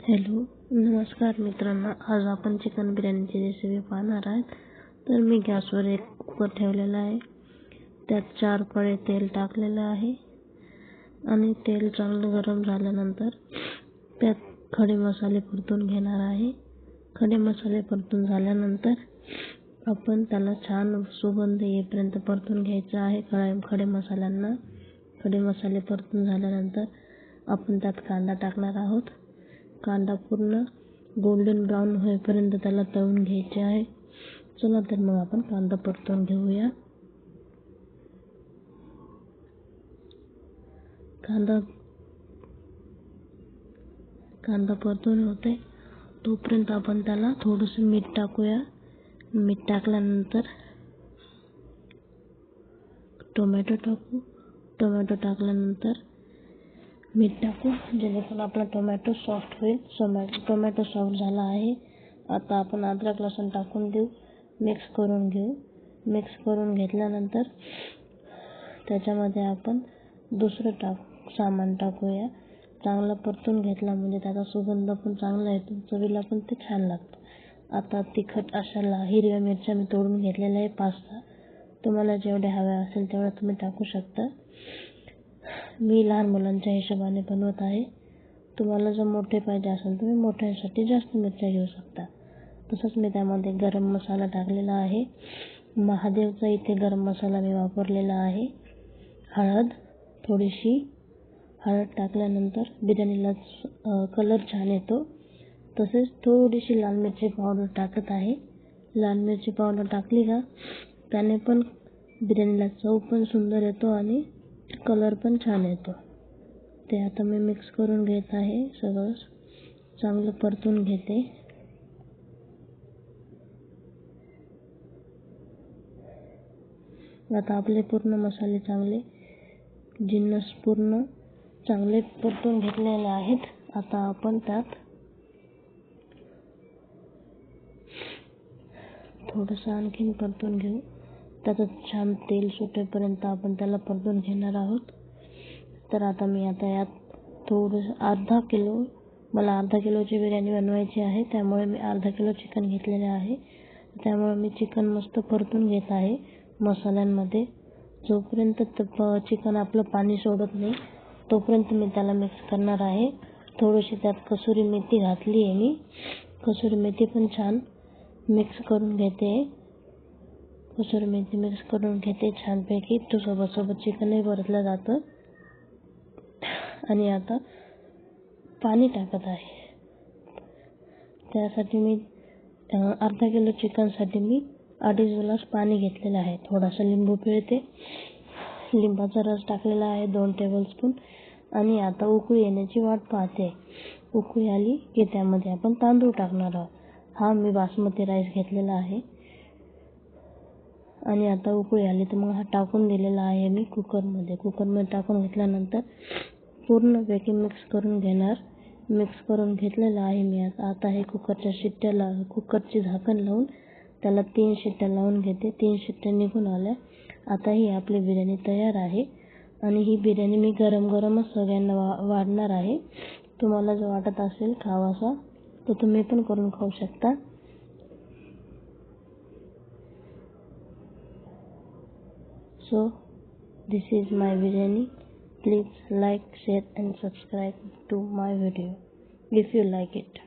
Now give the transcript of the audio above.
Hello, नमस्कार मित्रांनो. आज आपण चिकन बिर्याणीची रेसिपी पाहणार आहोत. तर मी गॅसवर एक कुकर ठेवलेला आहे. त्यात 4 पळे तेल टाकलेलं आहे आणि तेल चांगलं गरम झाल्यानंतर त्यात खडे मसाले परतून घेणार आहे. खडे मसाले परतून झाल्यानंतर आपण त्याला छान सुगंध येईपर्यंत परतून घ्यायचं आहे. खडे मसाल्यांना खडे मसाले परतून झाल्यानंतर आपण त्यात कांदा टाकणार आहोत. कांदा पूर्ण गोल्डन ब्राऊन होईपर्यंत त्याला तळून घ्यायचे आहे. चला तर मग आपण कांदा परतून घेऊया. कांदा परतून होते तोपर्यंत आपण त्याला थोडंसं मीठ टाकूया. मीठ टाकल्यानंतर टोमॅटो टाकल्यानंतर मीठ टाकू, जेणेकरून आपला टोमॅटो सॉफ्ट होईल. टोमॅटो सॉफ्ट झाला आहे. आता आपण अद्रक लसूण टाकून देऊ. मिक्स करून घेऊ. मिक्स करून घेतल्यानंतर त्याच्यामध्ये आपण दुसरं सामान टाकूया. चांगला परतून घेतला म्हणजे त्याचा सुगंध पण चांगला येतो, चवीला पण ते छान लागतं. आता तिखट अशा हिरव्या मिरच्या मी तोडून घेतलेल्या आहे 5-6. तुम्हाला जेवढे हव्या असेल तेवढ्या तुम्ही टाकू शकता. मी लहान मुलांच्या हिशोबाने बनवत आहे. तुम्हाला जर मोठे पाहिजे असेल तुम्ही मोठ्यांसाठी जास्त मिरच्या घेऊ शकता. तसंच मी त्यामध्ये गरम मसाला टाकलेला आहे. महादेवचा इथे गरम मसाला मी वापरलेला आहे. थोडीशी हळद टाकल्यानंतर बिर्याणीला कलर छान येतो. तसेच थोडीशी लाल मिरची पावडर टाकत आहे. लाल मिरची पावडर टाकली का त्याने पण बिर्याणीला चव पण सुंदर येतो आणि कलर पण छान येतो. ते आता मी मिक्स करून घेत आहे. सगळं चांगलं परतून घेते. आता आपले पूर्ण मसाले जिन्नस पूर्ण चांगले परतून घेतलेले आहेत. आता आपण त्यात थोडंसं आणखीन परतून घेऊ. त्याचं छान तेल सुटेपर्यंत आपण त्याला परतून घेणार आहोत. तर आता मी यात थोडंसं मला अर्धा किलोची बिर्याणी बनवायची आहे, त्यामुळे मी अर्धा किलो चिकन घेतलेले आहे. त्यामुळे मी चिकन मस्त परतून घेत आहे मसाल्यांमध्ये. जोपर्यंत चिकन आपलं पाणी सोडत नाही तोपर्यंत मी त्याला मिक्स करणार आहे. थोडीशी त्यात कसुरी मेथी घातली आहे मी. कसुरी मेथी पण छान मिक्स करून घेते. कसुरी मेथी मिक्स करून घेते छानपैकी. तो सोबत चिकनही परतलं जातं. आणि आता पाणी टाकत आहे. त्यासाठी मी अर्धा किलो चिकनसाठी मी 2.5 ग्लास पाणी घेतलेलं आहे. थोडासा लिंबू पिळते. लिंबाचा रस टाकलेला आहे 2 टेबलस्पून. आणि आता उकळी येण्याची वाट पाहते. उकळी आली की त्यामध्ये आपण तांदूळ टाकणार आहोत. हा मी बासमती राईस घेतलेला आहे. आणि आता उकळी आली तर मग हा टाकून दिलेला आहे मी कुकरमध्ये टाकून घेतल्यानंतर पूर्णपैकी मिक्स करून घेणार. मिक्स करून घेतलेलं आहे मी. आता हे कुकरची झाकण लावून त्याला 3 शिट्ट्या लावून घेते. 3 शिट्ट्या निघून आल्या. आता ही आपली बिर्याणी तयार आहे. आणि ही बिर्याणी मी गरमच सगळ्यांना वाढणार आहे. तुम्हाला जर वाटत असेल खावासा तर तुम्ही पण करून खाऊ शकता. So this is my biryani. Please like, share and subscribe to my video if you like it.